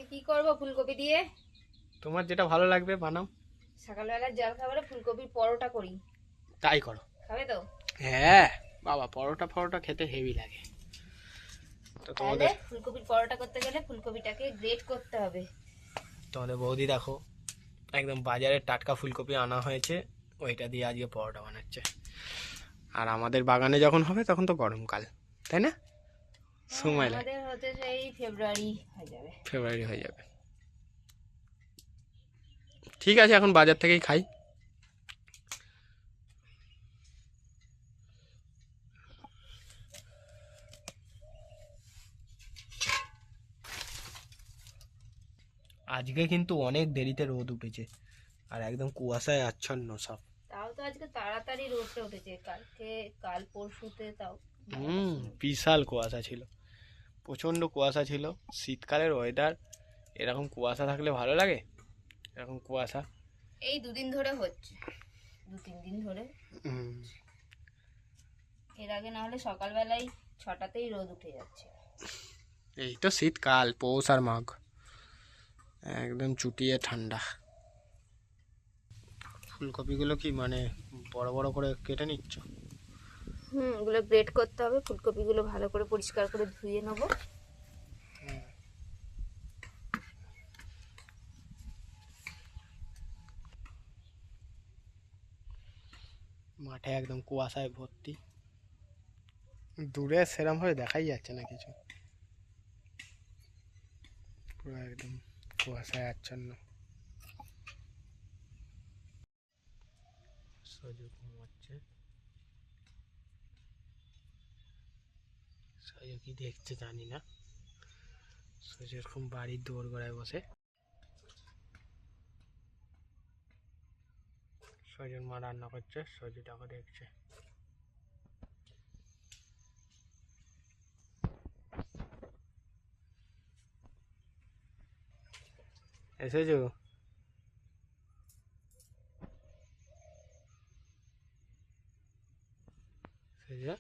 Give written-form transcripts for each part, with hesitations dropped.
আজকে কি করব ফুলকপি দিয়ে? তোমার যেটা ভালো লাগবে বানাও। সকালবেলা জল খাবারে ফুলকপির পরোটা করি, তাই করো। খাবে তো? হ্যাঁ বাবা, পরোটা ফরোটা খেতে হেভি লাগে। তো তাহলে ফুলকপির পরোটা করতে গেলে ফুলকপিটাকে গ্রেট করতে হবে। তোমাদের বৌদি দেখো, একদম বাজারে টাটকা ফুলকপি আনা হয়েছে, ওইটা দিয়ে আজকে পরোটা বানাচ্ছে। আর আমাদের বাগানে যখন হবে তখন তো গরমকাল, তাই না? সময় লাগে, আমাদের হতে সেই ফেব্রুয়ারি হয়ে যাবে। ফেব্রুয়ারি হয়ে যাবে। ঠিক আছে, এখন বাজার থেকেই খাই। আজকে কিন্তু অনেক দেরিতে রোদ উঠেছে, আর একদম কুয়াশায় আচ্ছন্ন সব। তাও তো আজকে তাড়াতাড়ি রোদটা উঠেছে, কাল পরশুতে তাও বিশাল কুয়াশা ছিল, প্রচণ্ড কুয়াশা ছিল। শীতকালের ওয়েদার, এরকম কুয়াশা থাকলে ভালো লাগে? এরকম কুয়াশা এই দুদিন ধরে হচ্ছে, 2-3 দিন ধরে। এর আগে না হলে সকালবেলায় 6টাতেই রোদ উঠে যাচ্ছে। এই তো শীতকাল, পৌষ আর মাঘ, একদম চুটিয়ে ঠান্ডা। ফুলকপিগুলো কি মানে বড় বড় করে কেটে নিচ্ছ? ওগুলো গ্রেট করতে হবে, ফুলকপিগুলো ভালো করে পরিষ্কার করে ধুয়ে নেবো। মাঠে একদম কুয়াশায় ভর্তি, দূরে সেরম ভাবে দেখাই যাচ্ছে না কিছু, পুরো একদম কুয়াশায় আচ্ছন্ন। সজু ঘুমাচ্ছে, সজু কি দেখছে জানি না। সজু এরকম বাড়ির দোর গোড়ায় বসে, সজুর মা রান্না করছে, সজুটাকে দেখছে। এসেছো? সজু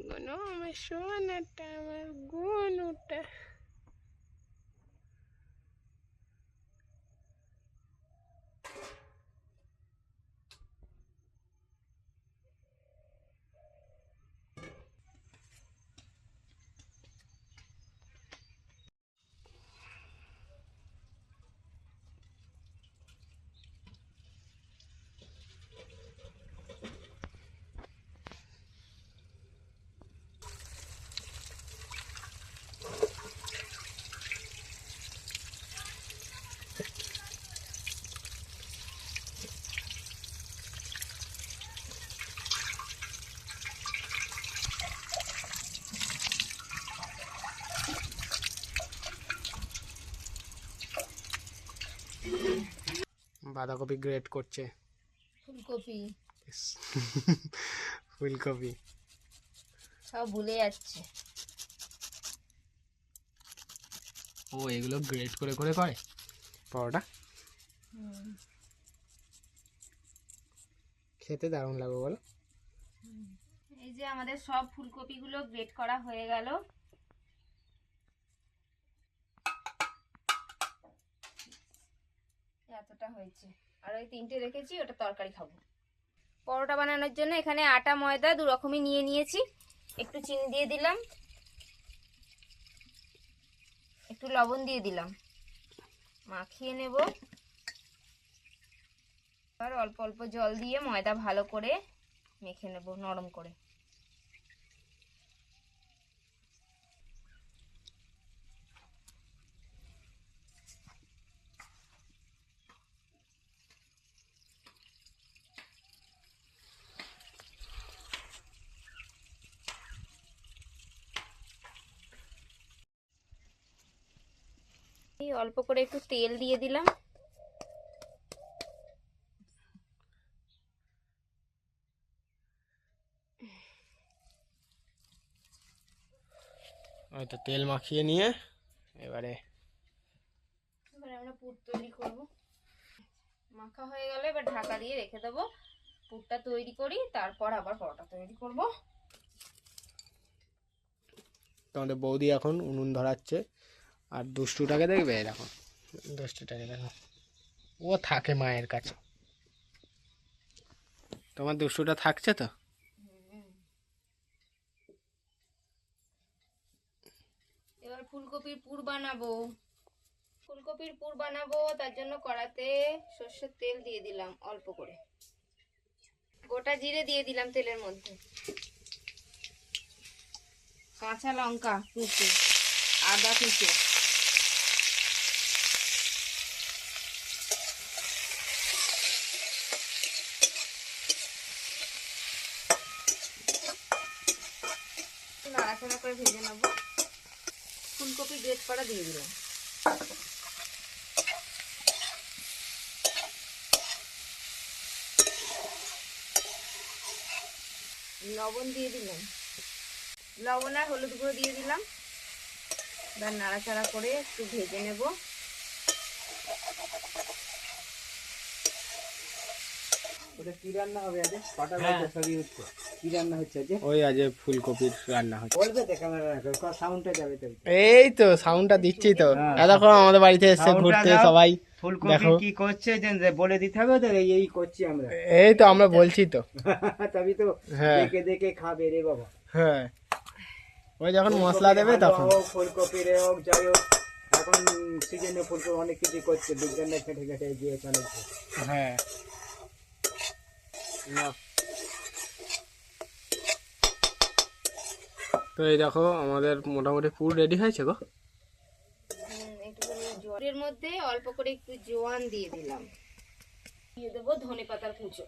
গুনো, আমার সোনাটা, আমার গুনুটা। বাঁধাকপি গ্রেট করছে, ফুলকপি ফুলকপি সব ভুলে যাচ্ছে। ও এগুলো গ্রেট করে করে করে পরোটা, খেতে দারুণ লাগবে বলো। এই যে আমাদের সব ফুলকপিগুলো গ্রেট করা হয়ে গেল। এতটা হয়েছে, আর ওই 3টে রেখেছি, ওটা তরকারি খাবো। পরোটা বানানোর জন্য এখানে আটা ময়দা দু রকমই নিয়ে নিয়েছি। একটু চিনি দিয়ে দিলাম, একটু লবণ দিয়ে দিলাম, মাখিয়ে নেব। আর অল্প অল্প জল দিয়ে ময়দা ভালো করে মেখে নেব, নরম করে। এই অল্প করে একটু তেল দিয়ে দিলাম। হয়তো তেল মাখিয়ে নিয়ে এবারে আমরা পুর তৈরি করব। মাখা হয়ে গেলে এবার ঢাকা দিয়ে রেখে দেবো, পুরটা তৈরি করি, তারপর আবার পরোটা তৈরি করব। তোমাদের বৌদি এখন উনুন ধরাচ্ছে। আর দুষ্টুটাকে দেখবে, দেখো দুষ্টুটাকে দেখো, ও থাকে মায়ের কাছে। তোমার দুষ্টুটা থাকছে তো? এবার ফুলকপির পুর বানাবো। ফুলকপির পুর বানাবো, তার জন্য কড়াতে সর্ষের তেল দিয়ে দিলাম অল্প করে। গোটা জিরে দিয়ে দিলাম তেলের মধ্যে। কাঁচা লঙ্কা কুচি, আদা কুচি, নাড়াচাড়া করে ভেজে নেবো। ফুলকপি গ্রেট করা দিয়ে দিলাম। লবণ দিয়ে দিলাম, লবণ আর হলুদ গুঁড়ো দিয়ে দিলাম। এবার নাড়াচাড়া করে একটু ভেজে নেব। ওটা কি রান্না হবে আজ? কটা বাজে সবই হচ্ছে? কি রান্না হচ্ছে আজ? ওই আজ ফুলকপির রান্না হচ্ছে। বলবে তো ক্যামেরা রাখো, সাউন্ডটা যাবে তো। এই তো সাউন্ডটা দিচ্ছি তো। দেখো আমাদের বাড়িতে এসে ঘুরতে সবাই। ফুলকপি কি করছে বলে দিতে হবে তো, এই করছি আমরা। এই তো আমরা বলছি তো। তবে তো হ্যাঁ। দেখে দেখে খাবে রে বাবা। হ্যাঁ, ওই যখন মশলা দেবে তখন। ফুলকপি রে হোক, যাই হোক, এখন সিজনে ফুলকপি অনেক কিছু করছে, বিজ্ঞানের খেটে খেটে গিয়ে চলেছে। হ্যাঁ না, তো এই দেখো আমাদের মোটামুটি পুর রেডি হয়েছে গো। একটুখানি জলের মধ্যে অল্প করে একটু জোয়ান দিয়ে দিলাম। দিয়ে দেবো ধনে পাতার কুচো।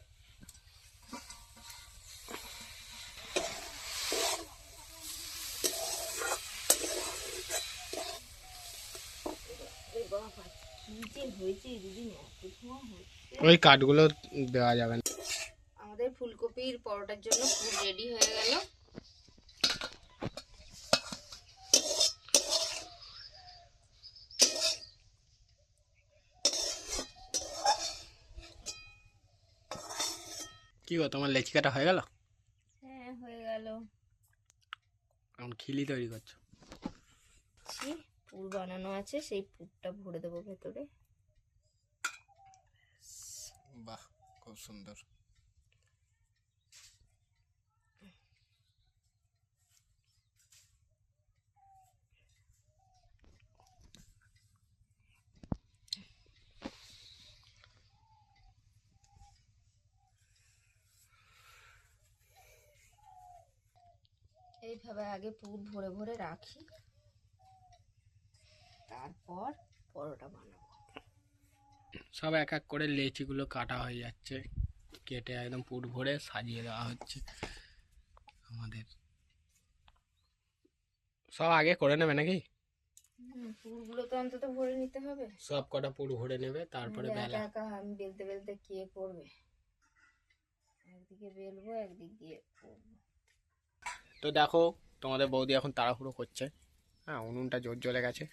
ওই কাঠগুলো দেওয়া যাবে না। আমাদের ফুলকপির পরোটার জন্য পুর রেডি হয়ে গেল। কি গো, তোমার লেচি কাটা হয়ে গেল? হ্যাঁ, হয়ে গেল। এখন খিলি তৈরি করছো? পুর বানানো আছে, সেই পুরটা ভরে দেবো ভেতরে। বাহ, খুব সুন্দর। এইভাবে আগে পুর ভরে ভরে রাখি, তারপর পরোটা বানাবো। সব এক এক করে লেচিগুলো কাটা হয়ে যাচ্ছে, কেটে একদম পুর ভরে সাজিয়ে দেওয়া হচ্ছে। আমাদের সব আগে করে নেবে নাকি? পুরগুলো তো অন্তত ভরে নিতে হবে। সব কটা পুর ভরে নেবে, তারপরে বেলা। একা আমি বেলতে বেলতে কে করবে? একদিকে বেলবো, একদিক দিয়ে করবো। তো দেখো তোমাদের বৌদি এখন তাড়াহুড়ো করছে। হ্যাঁ, উনুনটা জোর জ্বলে গেছে,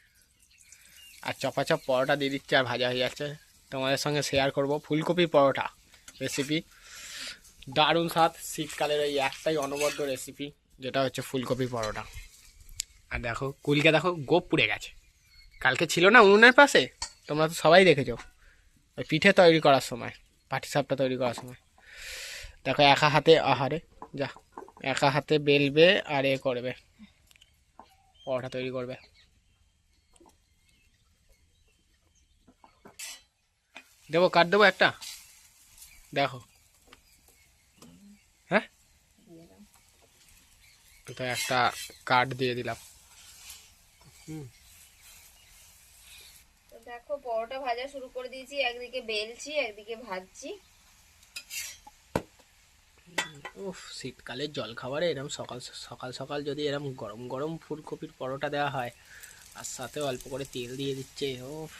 আর চপাচপ পরোটা দিয়ে দিচ্ছে, আর ভাজা হয়ে যাচ্ছে। তোমাদের সঙ্গে শেয়ার করব ফুলকপি পরোটা রেসিপি। দারুণ স্বাদ, শীতকালের ওই একটাই অনবদ্য রেসিপি, যেটা হচ্ছে ফুলকপি পরোটা। আর দেখো কুলকে দেখো গোপ পুড়ে গেছে, কালকে ছিল না উনুনের পাশে, তোমরা তো সবাই দেখেছো ওই পিঠে তৈরি করার সময়, পাটিসাপটা তৈরি করার সময়। দেখো একা হাতে, আহারে যা, একা হাতে বেলবে আর এ করবে, পরোটা তৈরি করবে। দেবো কাট দেবো একটা, দেখো। হ্যাঁ, তো একটা কাট দিয়ে দিলাম। তো দেখো পরোটা ভাজা শুরু করে দিয়েছি, একদিকে বেলছি একদিকে ভাজছি। উফ, শীতকালের জল খাবারে এরকম সকাল সকাল সকাল যদি এরকম গরম গরম ফুলকপির পরোটা দেওয়া হয়, আর সাথে অল্প করে তেল দিয়ে দিচ্ছে, উফ,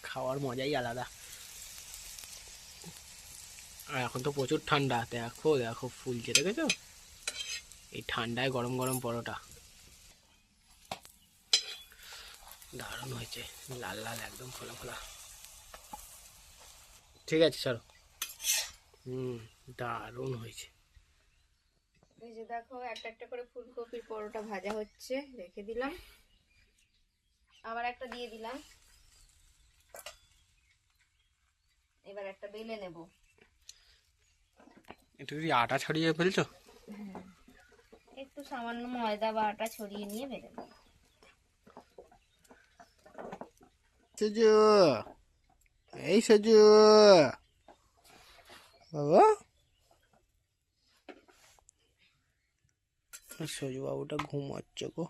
খাওয়ার মজাই আলাদা। আর এখন তো প্রচুর ঠান্ডা, দেখো দেখো ফুলছে, দেখেছো? এই ঠান্ডায় গরম গরম পরোটা দারুণ হয়েছে, লাল লাল একদম ফোলা ফোলা। ঠিক আছে, চলো। দারুণ হয়েছে। এই যে দেখো একটা একটা করে ফুলকপির পরোটা ভাজা হচ্ছে, রেখে দিলাম, আবার একটা দিয়ে দিলাম। এবার একটা বেলে নেব। একটু কি আটা ছড়িয়ে ফেলছো? একটু সামান্য ময়দা বা আটা ছড়িয়ে নিয়ে বেলে নেব। সজু, এই সজু বাবা, সজু বাবুটা ঘুমাচ্ছে গো।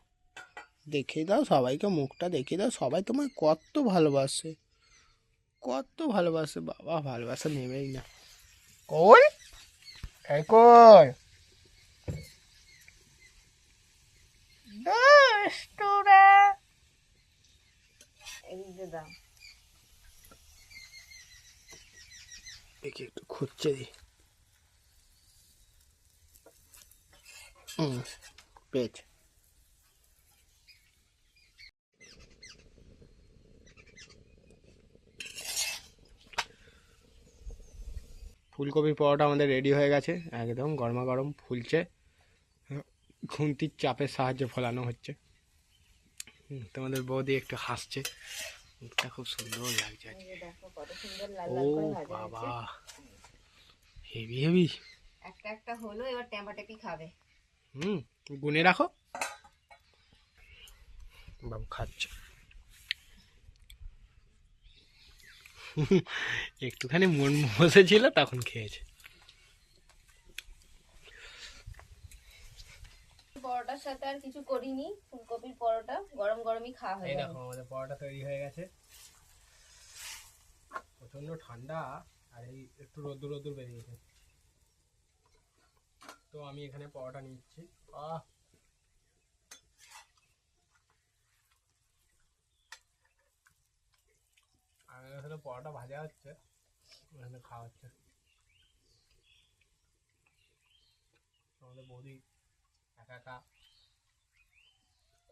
দেখিয়ে দাও সবাইকে, মুখটা দেখিয়ে দাও, সবাই তোমায় কত ভালোবাসে, কত ভালোবাসে বাবা, ভালোবাসা নেবেই না। কই এই কই দুষ্টুরা, এদিক দিয়ে দাও। দেখি একটু খুঁজছে দি। পেয়েছে। ফুলকপির পরোটা আমাদের রেডি হয়ে গেছে, একদম গরমা গরম ফুলছে, খুন্তির চাপের সাহায্যে ফোলানো হচ্ছে। তোমাদের বৌদি একটু হাসছে, মুখটা খুব সুন্দর লাগছে এই যে দেখো কত সুন্দর লাল ও লাল করে ভাজা বাবা, হয়েছে। Heavy heavy. একটা একটা হলো, এবার টেপি খাবে। গুনে রাখো। বাবু খাচ্ছে। একটুখানি মন বসেছিল তখন খেয়েছে। পরোটার সাথে আর কিছু করিনি, ফুলকপির পরোটা গরম গরমই খাওয়া হয়ে এই যাবে। দেখো আমাদের পরোটা তৈরি হয়ে গেছে। প্রচন্ড ঠান্ডা আর এই একটু রোদ্দুর রোদ্দুর বেরিয়েছে, তো আমি এখানে পরোটা নিচ্ছি। আর এখানে পরোটা ভাজা হচ্ছে, এখানে খাওয়া হচ্ছে। আমাদের বৌদি একা একা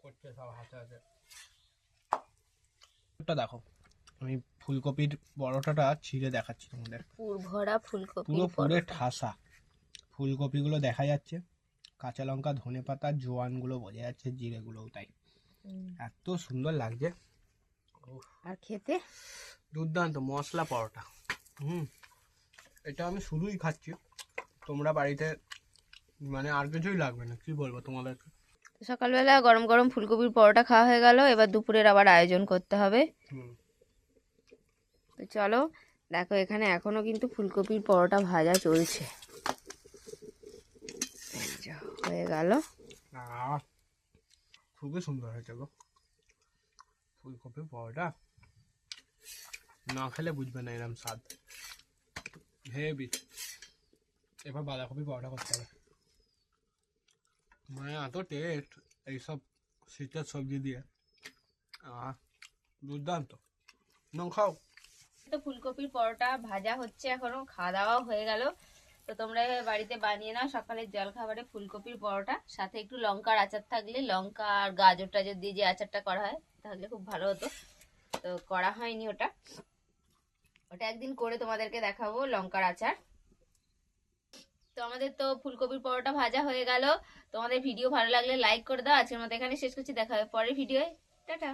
করছে সব হাতে হাতে। দেখো আমি ফুলকপির পরোটাটা ছিঁড়ে দেখাচ্ছি তোমাদের। পুর ভরা ফুলকপি পুরো পুরে ঠাসা ফুলকপিগুলো দেখা যাচ্ছে, কাঁচা লঙ্কা, ধনেপাতা, জোয়ানগুলো বোঝা যাচ্ছে, জিরেগুলোও তাই। এত সুন্দর লাগছে, আর খেতে দুর্দান্ত মশলা পরোটা। এটা আমি শুধুই খাচ্ছি, তোমরা বাড়িতে মানে আর কিছুই লাগবে না, কি বলবো তোমাদেরকে। সকালবেলা গরম গরম ফুলকপির পরোটা খাওয়া হয়ে গেল, এবার দুপুরের আবার আয়োজন করতে হবে। তো চলো দেখো, এখানে এখনো কিন্তু ফুলকপির পরোটা ভাজা চলছে। হয়ে গেল, খুবই সুন্দর হয়েছে গো ফুলকপির পরোটা, না খেলে বুঝবে না এরকম স্বাদ, হেভি। এবার বাঁধাকপি পরোটা করতে হবে, মানে এত টেস্ট এইসব শীতের সবজি দিয়ে, দুর্দান্ত। নাও খাও। তো ফুলকপির পরোটা ভাজা হচ্ছে, এখনো খাওয়া দাওয়া হয়ে গেল। তো তোমরা এভাবে বাড়িতে বানিয়ে নাও সকালের জলখাবারে ফুলকপির পরোটা, সাথে একটু লঙ্কার আচার থাকলে, লঙ্কা আর গাজর টাজর দিয়ে যে আচারটা করা হয় তাহলে খুব ভালো হতো। তো করা হয়নি ওটা, ওটা একদিন করে তোমাদেরকে দেখাবো, লঙ্কার আচার। তো আমাদের তো ফুলকপির পরোটা ভাজা হয়ে গেল। তোমাদের ভিডিও ভালো লাগলে লাইক করে দাও। আজকের মতো এখানে শেষ করছি, দেখা হবে পরের ভিডিওয়। টাটা।